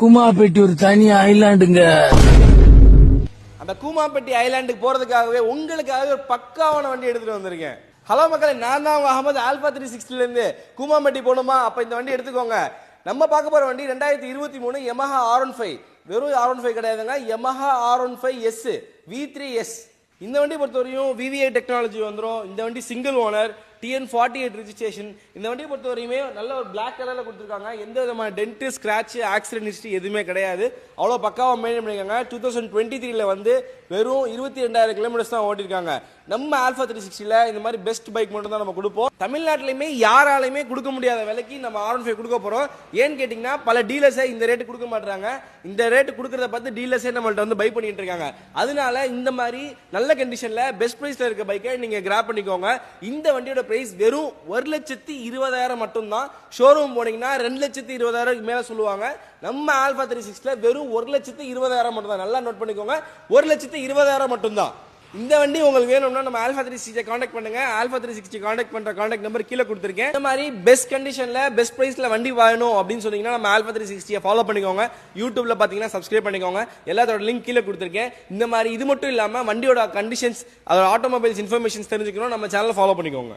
குமாப்பேட்டி ஒரு தனி ஐலாண்டுங்க. அந்த கூமாப்பட்டி ஐலாண்டுக்கு போறதுக்காகவே உங்களுக்காக ஒரு பக்காவான வண்டி எடுத்துட்டு வந்திருக்கேன். ஹலோ மக்களே, நான் தான் உங்க அகமது ஆல்பா 360 இருந்து. கூமாப்பட்டி போகணுமா? அப்ப இந்த வண்டி எடுத்துக்கோங்க. நம்ம பார்க்க போற வண்டி 2023 Yamaha R15. வெறும் R15 கிடையாதுங்க, Yamaha R15S V3S. இந்த வண்டி பொறுத்தவரையும் VVI டெக்னாலஜி வந்துடும். இந்த வண்டி சிங்கிள் ஓனர், TN48 ரிஜிஸ்ட்ரேஷன். இந்த வண்டியை பொறுத்தவரையுமே நல்ல ஒரு பிளாக் கலர்ல கொடுத்துருக்காங்க. எந்த விதமான டென்ட், ஸ்கிராட்ச், ஆக்சிடென்ட் ஹிஸ்டரி எதுவுமே கிடையாது. அவ்வளோ பக்காவா மெயின்டைன் பண்ணிருக்காங்க. 2023 வந்து வெறும் 22,000 கிலோமீட்டர்ஸ் தான் ஓட்டிருக்காங்க. நம்ம ஆல்பா 360ல இந்த மாதிரி பெஸ்ட் பைக் மட்டும் தான் நம்ம கொடுப்போம். தமிழ்நாட்டிலுமே யாராலையுமே கொடுக்க முடியாத விலைக்கு நம்ம R15 கொடுக்க போறோம். ஏன்னு கேட்டீங்கன்னா, பல டீலர்ஸே இந்த ரேட்டு கொடுக்க மாட்டாங்க. இந்த ரேட்டு கொடுக்கறத பார்த்து டீலர்ஸே நம்மள்ட்ட வந்து பை பண்ணிட்டு இருக்காங்க. அதனால இந்த மாதிரி நல்ல கண்டிஷன்ல பெஸ்ட் பிரைஸ்ல இருக்க பைக்கை நீங்க கிராப் பண்ணிக்கோங்க. இந்த வண்டியோட பிரைஸ் வெறும் 1,20,000 மட்டும் தான். ஷோரூம் போனீங்கன்னா 2,20,000 மேல சொல்லுவாங்க. நம்ம ஆல்பா 360ல வெறும் 1,20,000 மட்டும் தான். நல்லா நோட் பண்ணிக்கோங்க, 1,20,000 மட்டும் தான். இந்த வண்டி உங்களுக்கு வேணும்னா நம்ம ஆல்பா 360 கான்டாக்ட் பண்ணுங்க. ஆல்பா 360 கான்டாக்ட் பண்ற கான்டாக்ட் நம்பர் கீழே கொடுத்துருக்கேன். இந்த மாதிரி பெஸ்ட் கண்டிஷன்ல பெஸ்ட் பிரைஸ்ல வண்டி வேணும் அப்படின்னு சொன்னீங்கன்னா நம்ம ஆல்பா 360 ஃபாலோ பண்ணிக்கோங்க. யூடியூப்ல பாத்தீங்கன்னா சப்ஸ்கிரைப் பண்ணிக்கோங்க. எல்லாத்தோட லிங்க் கீழே கொடுத்துருக்கேன். இந்த மாதிரி இது மட்டும் இல்லாம வண்டியோட கண்டிஷன்ஸ், அதோட ஆட்டோமொபைல்ஸ் இன்ஃபர்மேஷன்ஸ் தெரிஞ்சுக்கணும், நம்ம சேனலை ஃபாலோ பண்ணிக்கோங்க.